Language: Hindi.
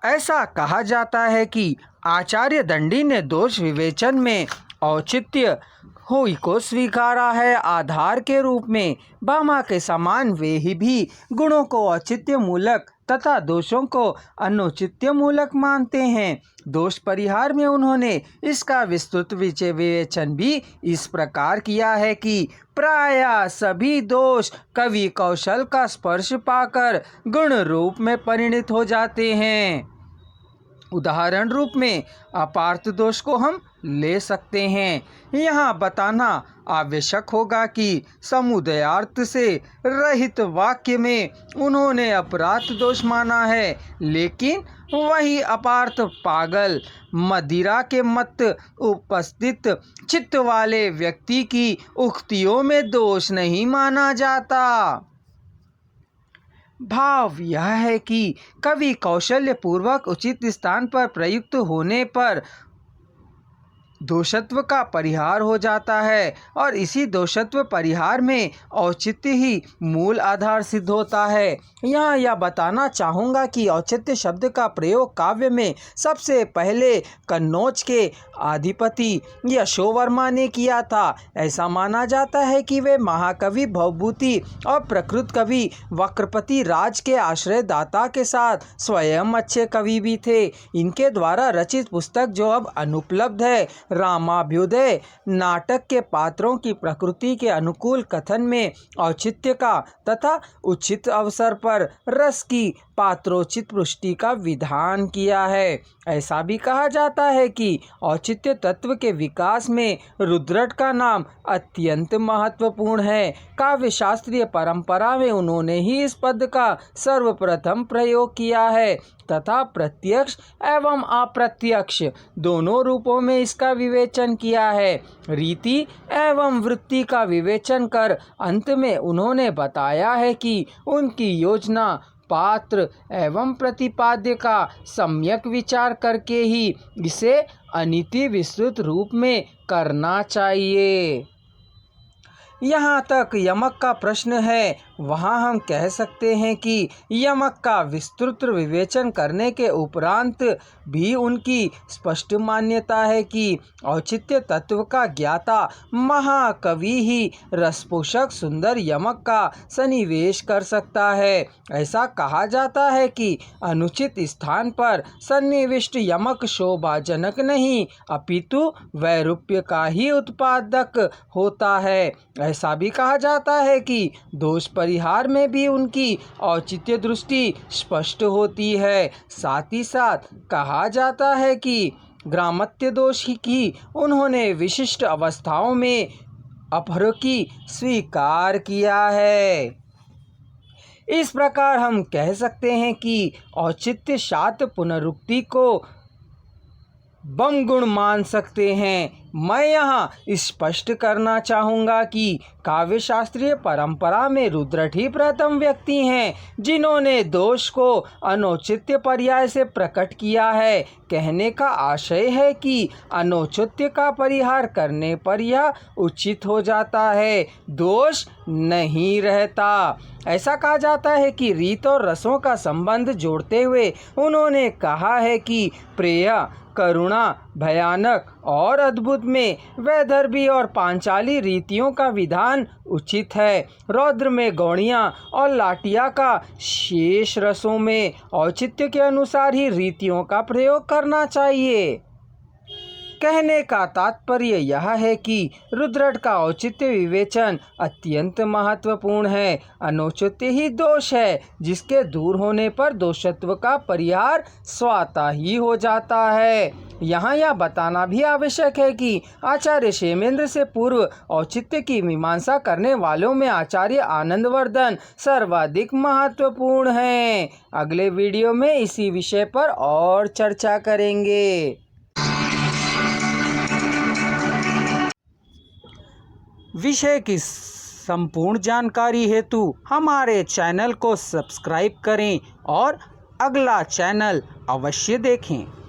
ऐसा कहा जाता है कि आचार्य दंडी ने दोष विवेचन में औचित्य हुई को स्वीकारा है आधार के रूप में। भामा के समान वे ही भी गुणों को औचित्य मूलक तथा दोषों को अनुचित्य मूलक मानते हैं। दोष परिहार में उन्होंने इसका विस्तृत विवेचन भी इस प्रकार किया है कि प्रायः सभी दोष कवि कौशल का स्पर्श पाकर गुण रूप में परिणत हो जाते हैं। उदाहरण रूप में अपार्थ दोष को हम ले सकते हैं। यहाँ बताना आवश्यक होगा कि समुदयार्थ से रहित वाक्य में उन्होंने अपराध दोष माना है, लेकिन वही अपार्थ पागल मदिरा के मत उपस्थित चित्त वाले व्यक्ति की उक्तियों में दोष नहीं माना जाता। भाव यह है कि कवि कौशल्य पूर्वक उचित स्थान पर प्रयुक्त होने पर दोषत्व का परिहार हो जाता है और इसी दोषत्व परिहार में औचित्य ही मूल आधार सिद्ध होता है। यहाँ यह बताना चाहूँगा कि औचित्य शब्द का प्रयोग काव्य में सबसे पहले कन्नौज के अधिपति यशोवर्मा ने किया था। ऐसा माना जाता है कि वे महाकवि भवभूति और प्रकृत कवि वक्रपति राज के आश्रयदाता के साथ स्वयं अच्छे कवि भी थे। इनके द्वारा रचित पुस्तक जो अब अनुपलब्ध है, रामाभ्युदय, नाटक के पात्रों की प्रकृति के अनुकूल कथन में औचित्य का तथा उचित अवसर पर रस की पात्रोचित पुष्टि का विधान किया है। ऐसा भी कहा जाता है कि औचित्य तत्व के विकास में रुद्रट का नाम अत्यंत महत्वपूर्ण है। काव्य शास्त्रीय परंपरा में उन्होंने ही इस पद का सर्वप्रथम प्रयोग किया है तथा प्रत्यक्ष एवं अप्रत्यक्ष दोनों रूपों में इसका विवेचन किया है। रीति एवं वृत्ति का विवेचन कर अंत में उन्होंने बताया है कि उनकी योजना पात्र एवं प्रतिपाद्य का सम्यक विचार करके ही इसे अनिति विस्तृत रूप में करना चाहिए। यहाँ तक यमक का प्रश्न है, वहाँ हम कह सकते हैं कि यमक का विस्तृत विवेचन करने के उपरांत भी उनकी स्पष्ट मान्यता है कि औचित्य तत्व का ज्ञाता महाकवि ही रसपोषक सुंदर यमक का सन्निवेश कर सकता है। ऐसा कहा जाता है कि अनुचित स्थान पर सन्निविष्ट यमक शोभाजनक नहीं अपितु वैरूप्य का ही उत्पादक होता है। ऐसा भी कहा जाता है कि दोष परिहार में भी उनकी औचित्य दृष्टि स्पष्ट होती है। साथ ही साथ कहा जाता है कि ग्रामत्य दोष की उन्होंने विशिष्ट अवस्थाओं में अपहर की स्वीकार किया है। इस प्रकार हम कह सकते हैं कि औचित्य शात पुनरुक्ति को बम गुण मान सकते हैं। मैं यहाँ स्पष्ट करना चाहूँगा कि काव्य शास्त्रीय परंपरा में रुद्रट ही प्रथम व्यक्ति हैं जिन्होंने दोष को अनौचित्य पर्याय से प्रकट किया है। कहने का आशय है कि अनौचित्य का परिहार करने पर यह उचित हो जाता है, दोष नहीं रहता। ऐसा कहा जाता है कि रीत और रसों का संबंध जोड़ते हुए उन्होंने कहा है कि प्रेय, करुणा, भयानक और अद्भुत में वैदर्भी और पांचाली रीतियों का विधान उचित है। रौद्र में गौड़ियाँ और लाटिया का शेष रसों में औचित्य के अनुसार ही रीतियों का प्रयोग करना चाहिए। कहने का तात्पर्य यह है कि रुद्रट का औचित्य विवेचन अत्यंत महत्वपूर्ण है। अनौचित्य ही दोष है जिसके दूर होने पर दोषत्व का परिहार स्वतः ही हो जाता है। यहाँ यह बताना भी आवश्यक है कि आचार्य क्षेमेंद्र से पूर्व औचित्य की मीमांसा करने वालों में आचार्य आनंदवर्धन सर्वाधिक महत्वपूर्ण हैं। अगले वीडियो में इसी विषय पर और चर्चा करेंगे। विषय की संपूर्ण जानकारी हेतु हमारे चैनल को सब्सक्राइब करें और अगला चैनल अवश्य देखें।